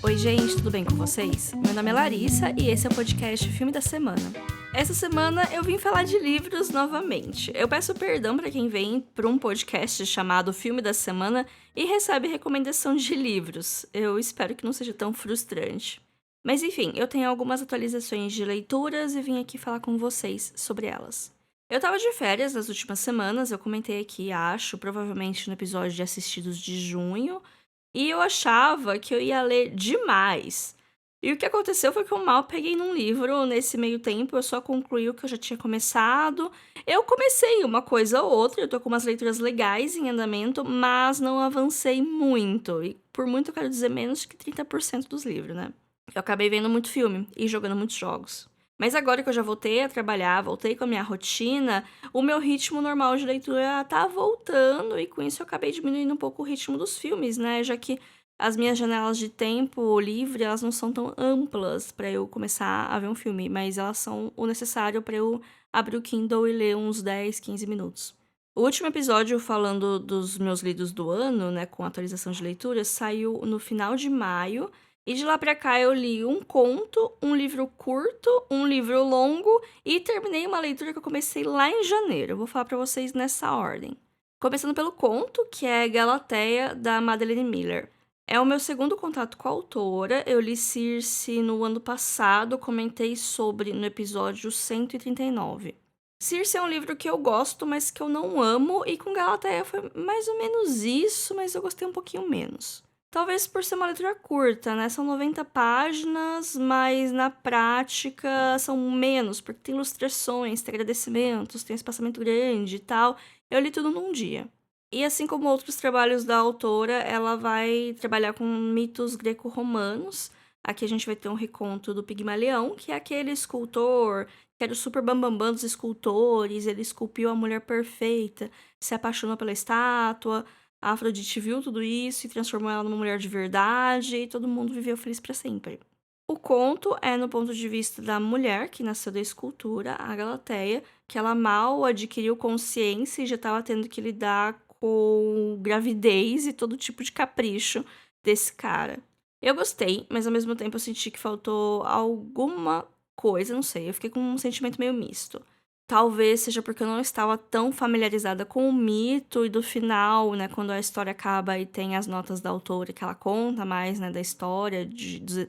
Oi, gente, tudo bem com vocês? Meu nome é Larissa e esse é o podcast Filme da Semana. Essa semana eu vim falar de livros novamente. Eu peço perdão para quem vem para um podcast chamado Filme da Semana e recebe recomendação de livros. Eu espero que não seja tão frustrante. Mas enfim, eu tenho algumas atualizações de leituras e vim aqui falar com vocês sobre elas. Eu tava de férias nas últimas semanas, eu comentei aqui, acho, provavelmente no episódio de assistidos de junho, e eu achava que eu ia ler demais. E o que aconteceu foi que eu mal peguei num livro nesse meio tempo, eu só concluí o que eu já tinha começado. Eu comecei uma coisa ou outra, eu tô com umas leituras legais em andamento, mas não avancei muito. E por muito eu quero dizer menos que 30% dos livros, né? Eu acabei vendo muito filme e jogando muitos jogos. Mas agora que eu já voltei a trabalhar, voltei com a minha rotina, o meu ritmo normal de leitura tá voltando e com isso eu acabei diminuindo um pouco o ritmo dos filmes, né? Já que as minhas janelas de tempo livre, elas não são tão amplas pra eu começar a ver um filme, mas elas são o necessário pra eu abrir o Kindle e ler uns 10, 15 minutos. O último episódio falando dos meus lidos do ano, né, com atualização de leitura, saiu no final de maio. E de lá pra cá eu li um conto, um livro curto, um livro longo e terminei uma leitura que eu comecei lá em janeiro. Eu vou falar pra vocês nessa ordem. Começando pelo conto, que é Galateia, da Madeline Miller. É o meu segundo contato com a autora. Eu li Circe no ano passado, comentei sobre no episódio 139. Circe é um livro que eu gosto, mas que eu não amo, e com Galateia foi mais ou menos isso, mas eu gostei um pouquinho menos. Talvez por ser uma leitura curta, né? São 90 páginas, mas na prática são menos, porque tem ilustrações, tem agradecimentos, tem espaçamento grande e tal. Eu li tudo num dia. E assim como outros trabalhos da autora, ela vai trabalhar com mitos greco-romanos. Aqui a gente vai ter um reconto do Pigmalião, que é aquele escultor que era o super bambambam dos escultores, ele esculpiu a mulher perfeita, se apaixonou pela estátua, a Afrodite viu tudo isso e transformou ela numa mulher de verdade, e todo mundo viveu feliz para sempre. O conto é no ponto de vista da mulher que nasceu da escultura, a Galateia, que ela mal adquiriu consciência e já estava tendo que lidar com gravidez e todo tipo de capricho desse cara. Eu gostei, mas ao mesmo tempo eu senti que faltou alguma coisa, não sei, eu fiquei com um sentimento meio misto. Talvez seja porque eu não estava tão familiarizada com o mito e do final, né, quando a história acaba e tem as notas da autora que ela conta mais, né, da história,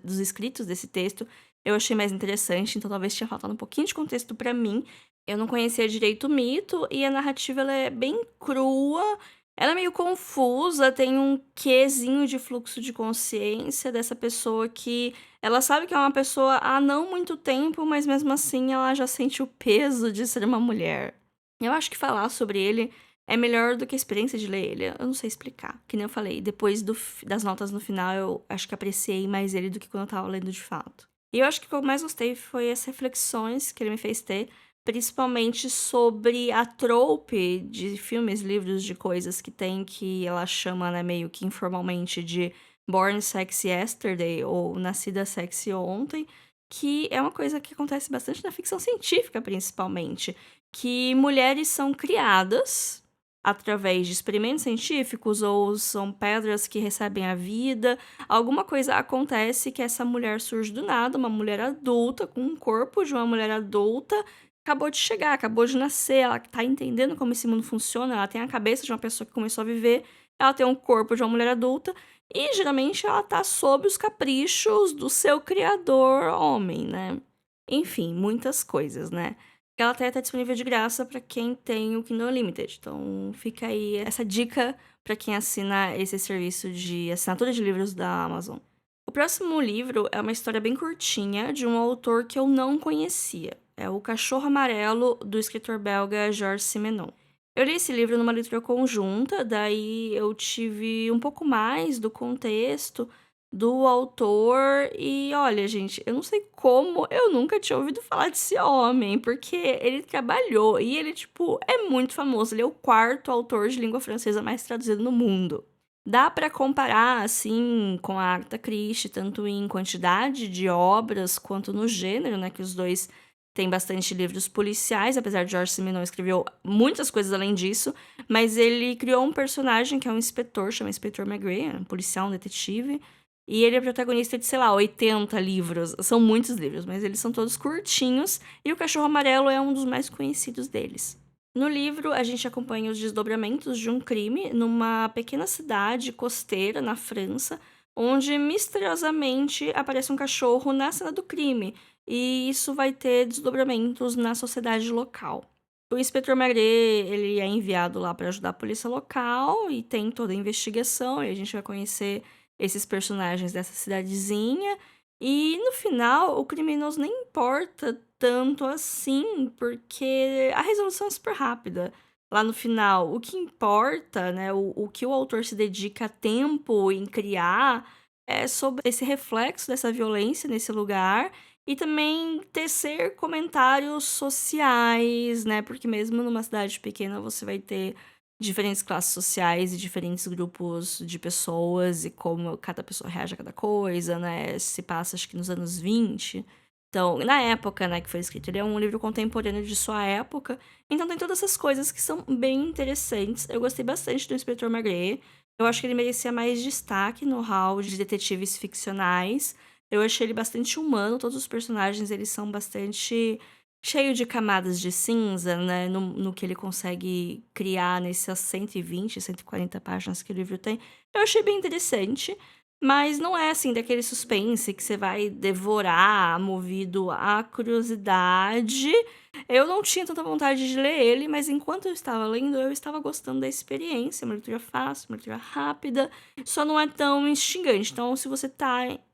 dos escritos desse texto, eu achei mais interessante, então talvez tinha faltado um pouquinho de contexto pra mim. Eu não conhecia direito o mito e a narrativa ela é bem crua, ela é meio confusa, tem um quezinho de fluxo de consciência dessa pessoa que ela sabe que é uma pessoa há não muito tempo, mas mesmo assim ela já sente o peso de ser uma mulher. Eu acho que falar sobre ele é melhor do que a experiência de ler ele. Eu não sei explicar. Que nem eu falei, depois das notas no final, eu acho que apreciei mais ele do que quando eu tava lendo de fato. E eu acho que o que eu mais gostei foi as reflexões que ele me fez ter, principalmente sobre a trope de filmes, livros, de coisas que tem que ela chama, né, meio que informalmente de Born Sexy Yesterday ou Nascida Sexy Ontem, que é uma coisa que acontece bastante na ficção científica, principalmente, que mulheres são criadas através de experimentos científicos ou são pedras que recebem a vida, alguma coisa acontece que essa mulher surge do nada, uma mulher adulta, com um corpo de uma mulher adulta, acabou de chegar, acabou de nascer, ela tá entendendo como esse mundo funciona, ela tem a cabeça de uma pessoa que começou a viver, ela tem um corpo de uma mulher adulta, e geralmente ela tá sob os caprichos do seu criador homem, né? Enfim, muitas coisas, né? Ela até tá disponível de graça pra quem tem o Kindle Unlimited. Então fica aí essa dica pra quem assina esse serviço de assinatura de livros da Amazon. O próximo livro é uma história bem curtinha de um autor que eu não conhecia. É O Cachorro Amarelo, do escritor belga Georges Simenon. Eu li esse livro numa leitura conjunta, daí eu tive um pouco mais do contexto do autor e olha, gente, eu não sei como eu nunca tinha ouvido falar desse homem, porque ele trabalhou e ele, tipo, é muito famoso, ele é o quarto autor de língua francesa mais traduzido no mundo. Dá pra comparar, assim, com a Agatha Christie, tanto em quantidade de obras quanto no gênero, né, que os dois tem bastante livros policiais, apesar de Georges Simenon escreveu muitas coisas além disso, mas ele criou um personagem que é um inspetor, chama Inspetor Maigret, um policial, um detetive, E ele é protagonista de, sei lá, 80 livros. São muitos livros, mas eles são todos curtinhos. E o Cachorro Amarelo é um dos mais conhecidos deles. No livro, a gente acompanha os desdobramentos de um crime numa pequena cidade costeira na França, onde misteriosamente aparece um cachorro na cena do crime. E isso vai ter desdobramentos na sociedade local. O inspetor Maigret, ele é enviado lá para ajudar a polícia local e tem toda a investigação, e a gente vai conhecer esses personagens dessa cidadezinha. E no final, o criminoso nem importa tanto assim, porque a resolução é super rápida. Lá no final, o que importa, né, o que o autor se dedica tempo em criar é sobre esse reflexo dessa violência nesse lugar e também tecer comentários sociais, né? Porque mesmo numa cidade pequena você vai ter diferentes classes sociais e diferentes grupos de pessoas e como cada pessoa reage a cada coisa, né? Se passa, acho que nos anos 20. Então, na época, né, que foi escrito, ele é um livro contemporâneo de sua época. Então tem todas essas coisas que são bem interessantes. Eu gostei bastante do Inspetor Maigret. Eu acho que ele merecia mais destaque no hall de detetives ficcionais. Eu achei ele bastante humano, todos os personagens, eles são bastante cheio de camadas de cinza, né, no que ele consegue criar nessas 120, 140 páginas que o livro tem. Eu achei bem interessante, mas não é, assim, daquele suspense que você vai devorar, movido à curiosidade. Eu não tinha tanta vontade de ler ele, mas enquanto eu estava lendo, eu estava gostando da experiência. Uma leitura fácil, uma leitura rápida, só não é tão instigante. Então, se você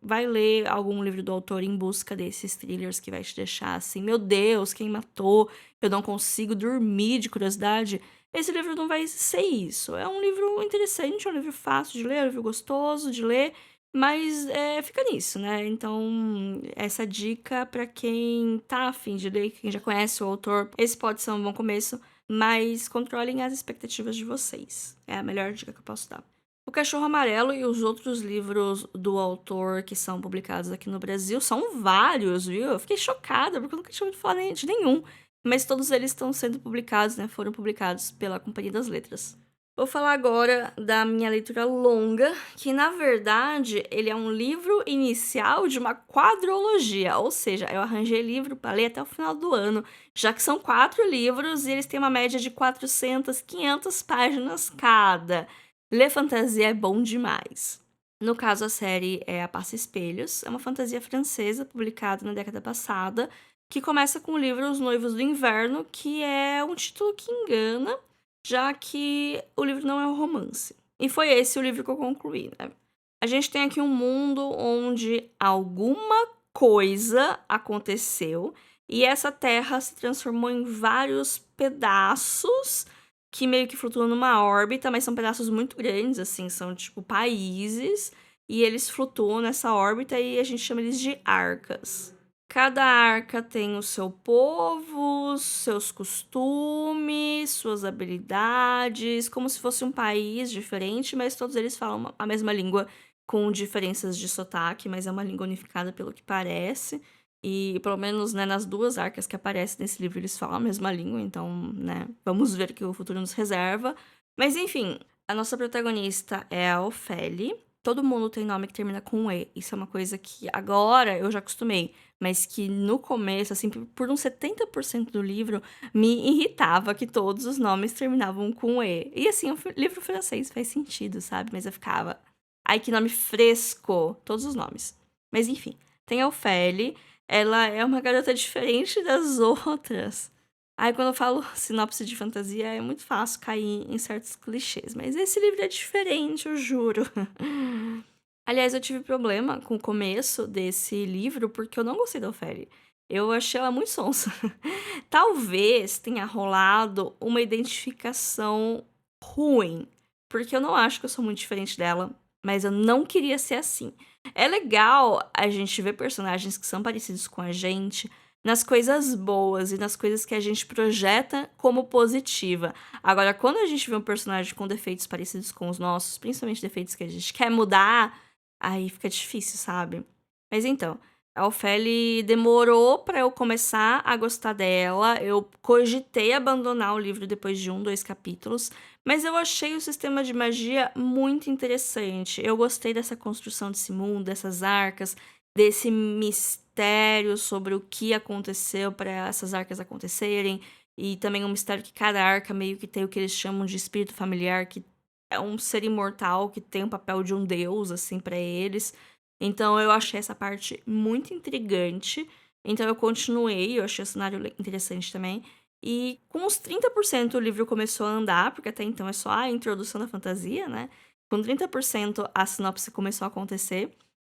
vai ler algum livro do autor em busca desses thrillers que vai te deixar assim, meu Deus, quem matou? Eu não consigo dormir de curiosidade. Esse livro não vai ser isso. É um livro interessante, é um livro fácil de ler, é um livro gostoso de ler, mas fica nisso, né? Então, essa dica pra quem tá afim de ler, quem já conhece o autor, esse pode ser um bom começo, mas controlem as expectativas de vocês. É a melhor dica que eu posso dar. O Cachorro Amarelo e os outros livros do autor que são publicados aqui no Brasil são vários, viu? Eu fiquei chocada, porque eu nunca tinha ouvido falar de nenhum. Mas todos eles estão sendo publicados, né? Foram publicados pela Companhia das Letras. Vou falar agora da minha leitura longa, que na verdade ele é um livro inicial de uma quadrologia, ou seja, eu arranjei livro para ler até o final do ano, já que são 4 livros e eles têm uma média de 400, 500 páginas cada. Ler fantasia é bom demais. No caso, a série é A Passa Espelhos, é uma fantasia francesa publicada na década passada, que começa com o livro Os Noivos do Inverno, que é um título que engana, já que o livro não é um romance. E foi esse o livro que eu concluí, né? A gente tem aqui um mundo onde alguma coisa aconteceu e essa terra se transformou em vários pedaços que meio que flutuam numa órbita, mas são pedaços muito grandes, assim, são tipo países, e eles flutuam nessa órbita e a gente chama eles de arcas. Cada arca tem o seu povo, seus costumes, suas habilidades, como se fosse um país diferente, mas todos eles falam a mesma língua com diferenças de sotaque, mas é uma língua unificada pelo que parece. E pelo menos, né, nas 2 arcas que aparecem nesse livro, eles falam a mesma língua, então, né, vamos ver o que o futuro nos reserva. Mas enfim, a nossa protagonista é a Ofélie. Todo mundo tem nome que termina com E. Isso é uma coisa que agora eu já acostumei, mas que no começo, assim, por uns 70% do livro, me irritava que todos os nomes terminavam com E. E assim, o livro francês faz sentido, sabe? Mas eu ficava, ai, que nome fresco, todos os nomes. Mas enfim, tem a Ofélie, ela é uma garota diferente das outras. Aí quando eu falo sinopse de fantasia, é muito fácil cair em certos clichês, mas esse livro é diferente, eu juro. Aliás, eu tive problema com o começo desse livro, porque eu não gostei da Ofélie. Eu achei ela muito sonsa. Talvez tenha rolado uma identificação ruim, porque eu não acho que eu sou muito diferente dela, mas eu não queria ser assim. É legal a gente ver personagens que são parecidos com a gente nas coisas boas e nas coisas que a gente projeta como positiva. Agora, quando a gente vê um personagem com defeitos parecidos com os nossos, principalmente defeitos que a gente quer mudar, aí fica difícil, sabe? Mas então, a Ofélie demorou pra eu começar a gostar dela. Eu cogitei abandonar o livro depois de 1, 2 capítulos, Mas eu achei o sistema de magia muito interessante. Eu gostei dessa construção desse mundo, dessas arcas, desse mistério sobre o que aconteceu para essas arcas acontecerem. E também um mistério que cada arca meio que tem o que eles chamam de espírito familiar, que é um ser imortal que tem o papel de um deus, assim, para eles. Então eu achei essa parte muito intrigante. Então eu continuei, eu achei o cenário interessante também. E com os 30% o livro começou a andar, porque até então é só a introdução da fantasia, né? Com 30% a sinopse começou a acontecer.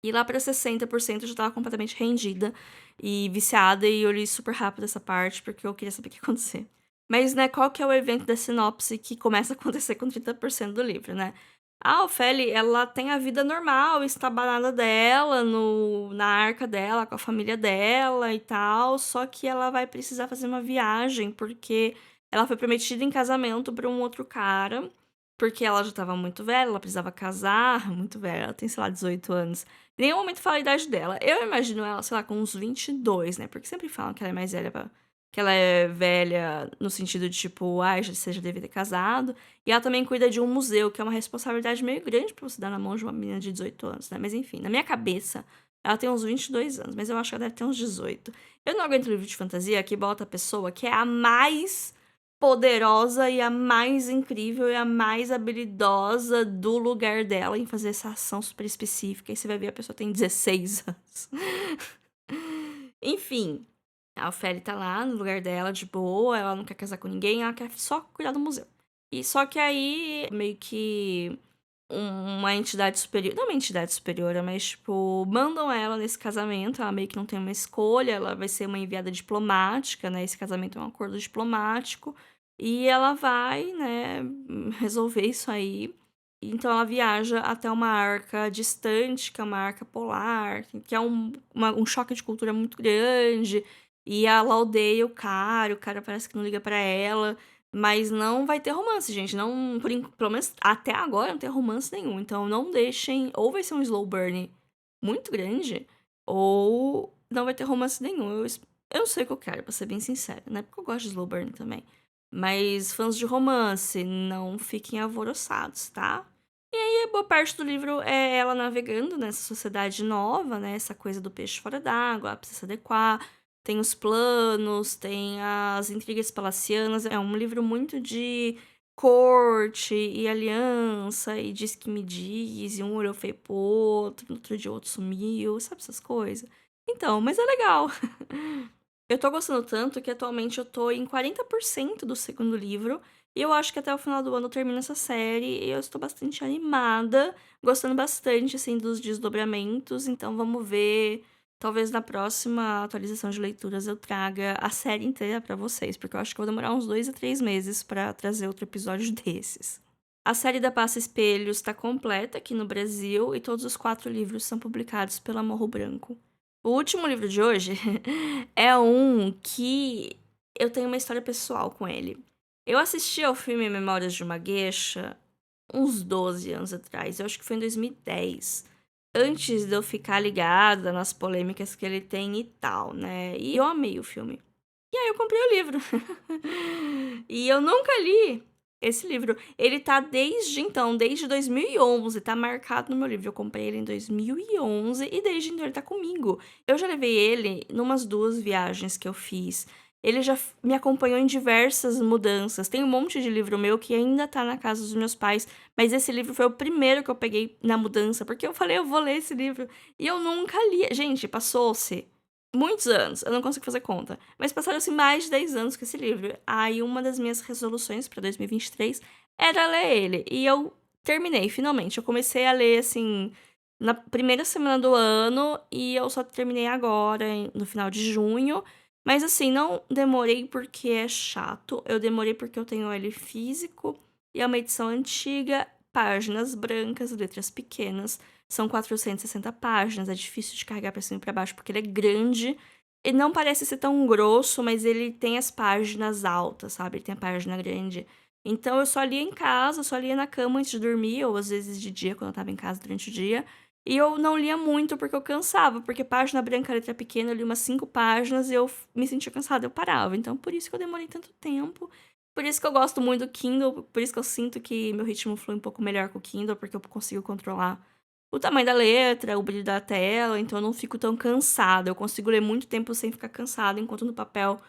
E lá para 60% eu já tava completamente rendida e viciada, e eu li super rápido essa parte, porque eu queria saber o que ia acontecer. Mas, né, qual que é o evento da sinopse que começa a acontecer com 30% do livro, né? A Ofélia, ela tem a vida normal, estabanada dela, na arca dela, com a família dela e tal, só que ela vai precisar fazer uma viagem, porque ela foi prometida em casamento pra um outro cara, porque ela já tava muito velha, ela precisava casar, muito velha, ela tem, sei lá, 18 anos. Em nenhum momento fala a idade dela. Eu imagino ela, sei lá, com uns 22, né? Porque sempre falam que ela é mais velha, que ela é velha no sentido de, tipo, você já deve ter casado. E ela também cuida de um museu, que é uma responsabilidade meio grande pra você dar na mão de uma menina de 18 anos, né? Mas enfim, na minha cabeça, ela tem uns 22 anos, mas eu acho que ela deve ter uns 18. Eu não aguento livro de fantasia que bota a pessoa que é a mais poderosa e a mais incrível e a mais habilidosa do lugar dela em fazer essa ação super específica. E você vai ver a pessoa tem 16 anos. Enfim, a Ofélia tá lá no lugar dela, de boa, ela não quer casar com ninguém, ela quer só cuidar do museu. E só que aí, meio que uma entidade superior, não uma entidade superior, mas, tipo, mandam ela nesse casamento, ela meio que não tem uma escolha, ela vai ser uma enviada diplomática, né? Esse casamento é um acordo diplomático, e ela vai, né, resolver isso aí. Então ela viaja até uma arca distante, que é uma arca polar, que é um choque de cultura muito grande, e ela odeia o cara parece que não liga pra ela. Mas não vai ter romance, gente. Não, pelo menos até agora não tem romance nenhum. Então não deixem. Ou vai ser um slow burn muito grande, ou não vai ter romance nenhum. Eu não sei o que eu quero, pra ser bem sincera, né? Porque eu gosto de slow burn também. Mas fãs de romance, não fiquem alvoroçados, tá? E aí, boa parte do livro é ela navegando nessa sociedade nova, né? Essa coisa do peixe fora d'água, ela precisa se adequar. Tem os planos, tem as intrigas palacianas. É um livro muito de corte e aliança, e diz que me diz, e um olhou feio pro outro, no outro dia o outro sumiu, sabe essas coisas? Então, mas é legal. Eu tô gostando tanto que atualmente eu tô em 40% do segundo livro. E eu acho que até o final do ano eu termino essa série. E eu estou bastante animada. Gostando bastante, assim, dos desdobramentos. Então vamos ver. Talvez na próxima atualização de leituras eu traga a série inteira pra vocês. Porque eu acho que eu vou demorar uns 2 a 3 meses pra trazer outro episódio desses. A série da Passa Espelhos está completa aqui no Brasil. E todos os 4 livros são publicados pela Morro Branco. O último livro de hoje é um que eu tenho uma história pessoal com ele. Eu assisti ao filme Memórias de uma Geisha uns 12 anos atrás, eu acho que foi em 2010. Antes de eu ficar ligada nas polêmicas que ele tem e tal, né? E eu amei o filme. E aí eu comprei o livro. E eu nunca li esse livro. Ele tá desde então, desde 2011, tá marcado no meu livro. Eu comprei ele em 2011 e desde então ele tá comigo. Eu já levei ele numas 2 viagens que eu fiz. Ele já me acompanhou em diversas mudanças. Tem um monte de livro meu que ainda tá na casa dos meus pais, mas esse livro foi o primeiro que eu peguei na mudança, porque eu falei, eu vou ler esse livro. E eu nunca li. Gente, passou-se muitos anos, eu não consigo fazer conta. Mas passaram-se mais de 10 anos com esse livro. Aí uma das minhas resoluções pra 2023 era ler ele. E eu terminei, finalmente. Eu comecei a ler, assim, na primeira semana do ano. E eu só terminei agora, no final de junho. Mas, assim, não demorei porque é chato. Eu demorei porque eu tenho ele físico. E é uma edição antiga, páginas brancas, letras pequenas. São 460 páginas, é difícil de carregar pra cima e pra baixo porque ele é grande. Ele não parece ser tão grosso, mas ele tem as páginas altas, sabe? Ele tem a página grande. Então eu só lia em casa, só lia na cama antes de dormir, ou às vezes de dia, quando eu tava em casa durante o dia. E eu não lia muito porque eu cansava, porque página branca, letra pequena, eu li umas 5 páginas e eu me sentia cansada, eu parava. Então por isso que eu demorei tanto tempo. Por isso que eu gosto muito do Kindle, por isso que eu sinto que meu ritmo flui um pouco melhor com o Kindle, porque eu consigo controlar o tamanho da letra, o brilho da tela, então eu não fico tão cansada. Eu consigo ler muito tempo sem ficar cansada, enquanto no papel,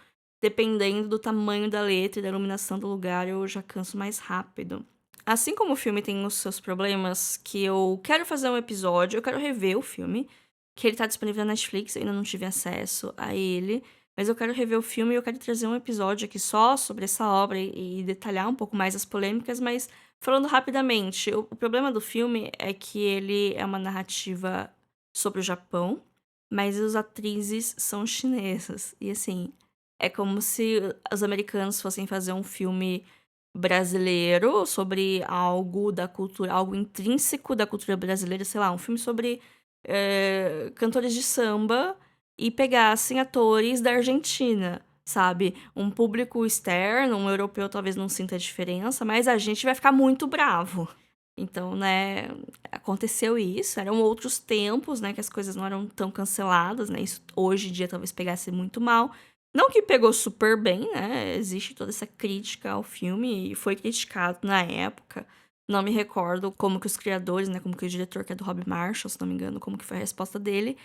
dependendo do tamanho da letra e da iluminação do lugar, eu já canso mais rápido. Assim como o filme tem os seus problemas, que eu quero fazer um episódio, eu quero rever o filme, que ele tá disponível na Netflix, eu ainda não tive acesso a ele. Mas eu quero rever o filme e eu quero trazer um episódio aqui só sobre essa obra e detalhar um pouco mais as polêmicas, mas falando rapidamente, o problema do filme é que ele é uma narrativa sobre o Japão, mas as atrizes são chinesas. E assim, é como se os americanos fossem fazer um filme brasileiro sobre algo da cultura, algo intrínseco da cultura brasileira, sei lá, um filme sobre cantores de samba e pegassem atores da Argentina, sabe? Um público externo, um europeu talvez não sinta a diferença, mas a gente vai ficar muito bravo. Então, né, aconteceu isso, eram outros tempos, né, que as coisas não eram tão canceladas, né, isso hoje em dia talvez pegasse muito mal. Não que pegou super bem, né, existe toda essa crítica ao filme e foi criticado na época. Não me recordo como que os criadores, né, como que o diretor, que é do Rob Marshall, se não me engano, como que foi a resposta dele.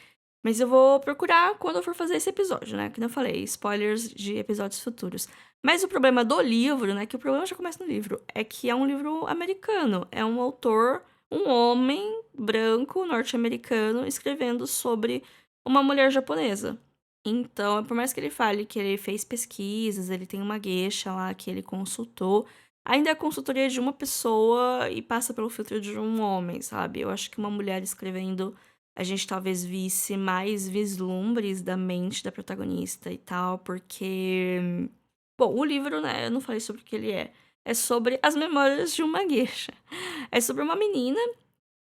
Mas eu vou procurar quando eu for fazer esse episódio, né? Como eu falei, spoilers de episódios futuros. Mas o problema do livro, né? Que o problema já começa no livro, é que é um livro americano. É um autor, um homem branco, norte-americano, escrevendo sobre uma mulher japonesa. Então, por mais que ele fale que ele fez pesquisas, ele tem uma geisha lá que ele consultou, ainda é a consultoria de uma pessoa e passa pelo filtro de um homem, sabe? Eu acho que uma mulher escrevendo a gente talvez visse mais vislumbres da mente da protagonista e tal, porque. Bom, o livro, né? Eu não falei sobre o que ele é. É sobre as memórias de uma geisha. É sobre uma menina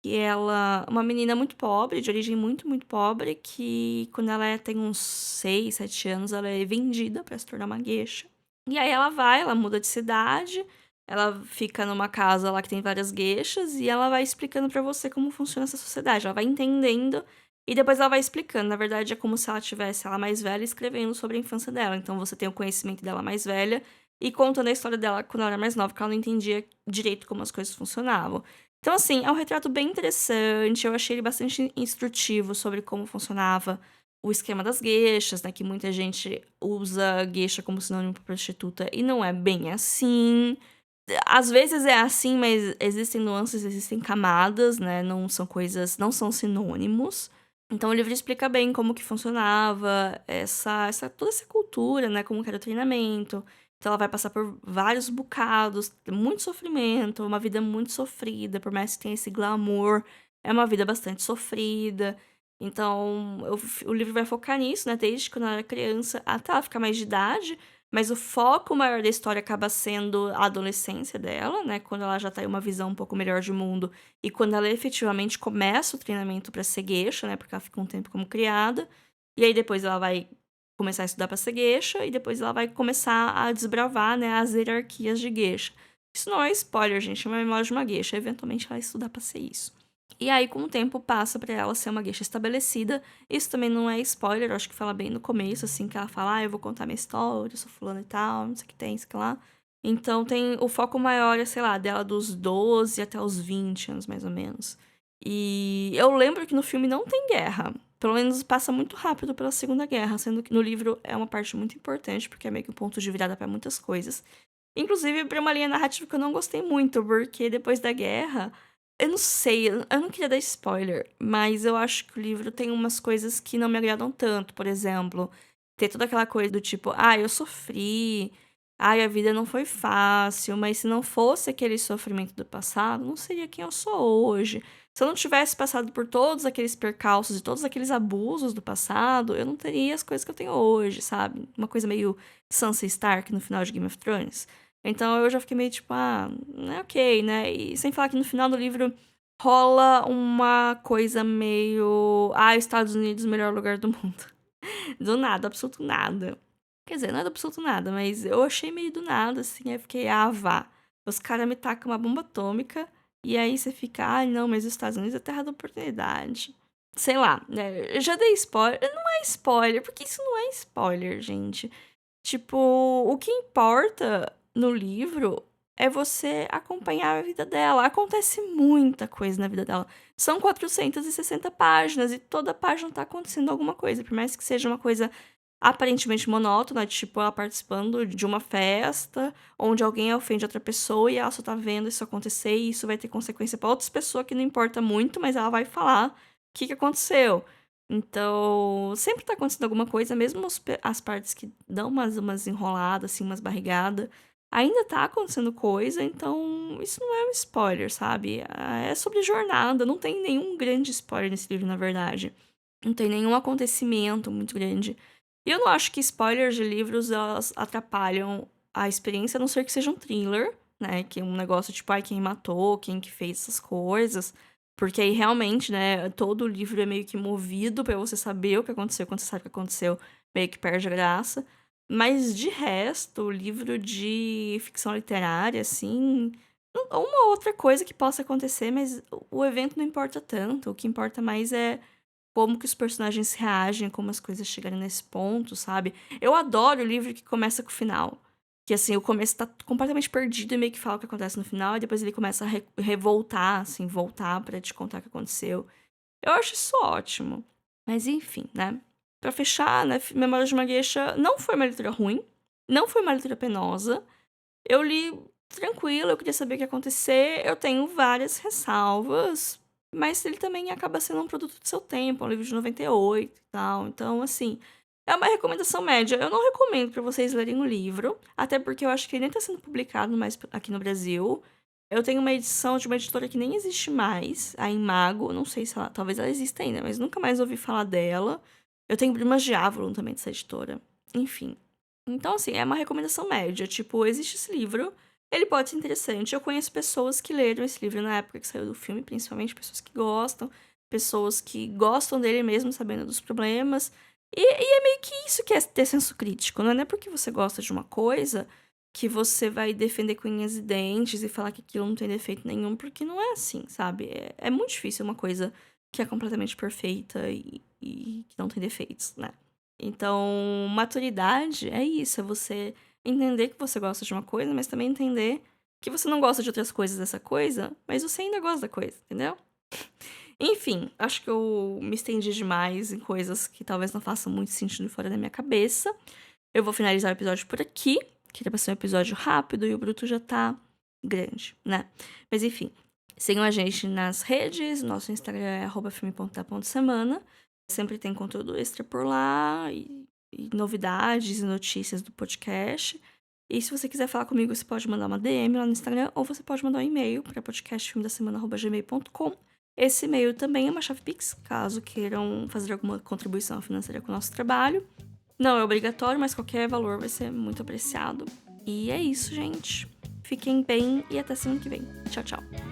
que ela. Uma menina muito pobre, de origem muito, muito pobre, que quando ela tem uns 6, 7 anos, ela é vendida pra se tornar uma geisha. E aí ela vai, ela muda de cidade, ela fica numa casa lá que tem várias gueixas e ela vai explicando pra você como funciona essa sociedade. Ela vai entendendo e depois ela vai explicando. Na verdade, é como se ela tivesse ela mais velha escrevendo sobre a infância dela. Então você tem o conhecimento dela mais velha e contando a história dela quando ela era mais nova, porque ela não entendia direito como as coisas funcionavam. Então, assim, é um retrato bem interessante. Eu achei ele bastante instrutivo sobre como funcionava o esquema das gueixas, né? Que muita gente usa gueixa como sinônimo para prostituta e não é bem assim. Às vezes é assim, mas existem nuances, existem camadas, né? Não são coisas, não são sinônimos. Então o livro explica bem como que funcionava toda essa cultura, né? Como que era o treinamento. Então ela vai passar por vários bocados, muito sofrimento, uma vida muito sofrida, por mais que tenha esse glamour, é uma vida bastante sofrida. Então, o livro vai focar nisso, né? Desde quando ela era criança até ela ficar mais de idade. Mas o foco maior da história acaba sendo a adolescência dela, né? Quando ela já tá em uma visão um pouco melhor de mundo. E quando ela efetivamente começa o treinamento pra ser geisha, né? Porque ela fica um tempo como criada. E aí depois ela vai começar a estudar pra ser geisha. E depois ela vai começar a desbravar, né? As hierarquias de geisha. Isso não é spoiler, gente. É uma memória de uma geisha. Eventualmente ela vai estudar pra ser isso. E aí, com o tempo, passa pra ela ser uma geisha estabelecida. Isso também não é spoiler, eu acho que fala bem no começo, assim, que ela fala, eu vou contar minha história, eu sou fulano e tal, não sei o que tem, isso que lá. Então, tem o foco maior, é, sei lá, dela dos 12 até os 20 anos, mais ou menos. E eu lembro que no filme não tem guerra. Pelo menos passa muito rápido pela Segunda Guerra, sendo que no livro é uma parte muito importante, porque é meio que um ponto de virada pra muitas coisas. Inclusive, pra uma linha narrativa que eu não gostei muito, porque depois da guerra eu não sei, eu não queria dar spoiler, mas eu acho que o livro tem umas coisas que não me agradam tanto. Por exemplo, ter toda aquela coisa do tipo, eu sofri, a vida não foi fácil, mas se não fosse aquele sofrimento do passado, não seria quem eu sou hoje. Se eu não tivesse passado por todos aqueles percalços e todos aqueles abusos do passado, eu não teria as coisas que eu tenho hoje, sabe? Uma coisa meio Sansa Stark no final de Game of Thrones. Então eu já fiquei meio tipo, é ok, né? E sem falar que no final do livro rola uma coisa meio. Estados Unidos, melhor lugar do mundo. Do nada, absoluto nada. Quer dizer, não é do absoluto nada, mas eu achei meio do nada, assim. Aí eu fiquei, vá. Os caras me tacam uma bomba atômica. E aí você fica, não, mas os Estados Unidos é terra da oportunidade. Sei lá, né? Eu já dei spoiler. Não é spoiler, porque isso não é spoiler, gente. Tipo, o que importa no livro é você acompanhar a vida dela. Acontece muita coisa na vida dela. São 460 páginas e toda página tá acontecendo alguma coisa. Por mais que seja uma coisa aparentemente monótona, tipo ela participando de uma festa onde alguém ofende outra pessoa e ela só tá vendo isso acontecer e isso vai ter consequência pra outras pessoas que não importa muito, mas ela vai falar o que aconteceu. Então, sempre tá acontecendo alguma coisa, mesmo as partes que dão umas enroladas, assim, umas barrigadas, ainda tá acontecendo coisa, então isso não é um spoiler, sabe? É sobre jornada, não tem nenhum grande spoiler nesse livro, na verdade. Não tem nenhum acontecimento muito grande. E eu não acho que spoilers de livros elas atrapalham a experiência, a não ser que seja um thriller, né? Que é um negócio tipo, ai, quem matou, quem que fez essas coisas. Porque aí realmente, né, todo o livro é meio que movido pra você saber o que aconteceu, quando você sabe o que aconteceu, meio que perde a graça. Mas de resto, o livro de ficção literária, assim, uma outra coisa que possa acontecer, mas o evento não importa tanto. O que importa mais é como que os personagens reagem, como as coisas chegarem nesse ponto, sabe? Eu adoro o livro que começa com o final. Que assim, o começo tá completamente perdido e meio que fala o que acontece no final, e depois ele começa a revoltar, assim, voltar pra te contar o que aconteceu. Eu acho isso ótimo. Mas enfim, né? Pra fechar, né? Memórias de uma Geisha não foi uma leitura ruim, não foi uma leitura penosa. Eu li tranquilo, eu queria saber o que ia acontecer. Eu tenho várias ressalvas, mas ele também acaba sendo um produto do seu tempo, é um livro de 98 e tal. Então, assim, é uma recomendação média. Eu não recomendo pra vocês lerem o livro, até porque eu acho que ele nem tá sendo publicado mais aqui no Brasil. Eu tenho uma edição de uma editora que nem existe mais, a Imago. Não sei se ela, talvez ela exista ainda, mas nunca mais ouvi falar dela. Eu tenho Brumas de Avalon também dessa editora. Enfim. Então, assim, é uma recomendação média. Tipo, existe esse livro, ele pode ser interessante. Eu conheço pessoas que leram esse livro na época que saiu do filme, principalmente pessoas que gostam dele mesmo, sabendo dos problemas. E é meio que isso que é ter senso crítico, não é porque você gosta de uma coisa que você vai defender com unhas e dentes e falar que aquilo não tem defeito nenhum, porque não é assim, sabe? É muito difícil uma coisa que é completamente perfeita e que não tem defeitos, né? Então, maturidade é isso, é você entender que você gosta de uma coisa, mas também entender que você não gosta de outras coisas dessa coisa, mas você ainda gosta da coisa, entendeu? Enfim, acho que eu me estendi demais em coisas que talvez não façam muito sentido fora da minha cabeça. Eu vou finalizar o episódio por aqui, que era pra ser um episódio rápido e o Bruto já tá grande, né? Mas enfim, sigam a gente nas redes, nosso Instagram é @filme.da.semana. Sempre tem conteúdo extra por lá e novidades e notícias do podcast. E se você quiser falar comigo, você pode mandar uma DM lá no Instagram ou você pode mandar um e-mail para podcastfilmedasemana@gmail.com. Esse e-mail também é uma chave Pix, caso queiram fazer alguma contribuição financeira com o nosso trabalho. Não é obrigatório, mas qualquer valor vai ser muito apreciado. E é isso, gente. Fiquem bem e até semana que vem. Tchau, tchau.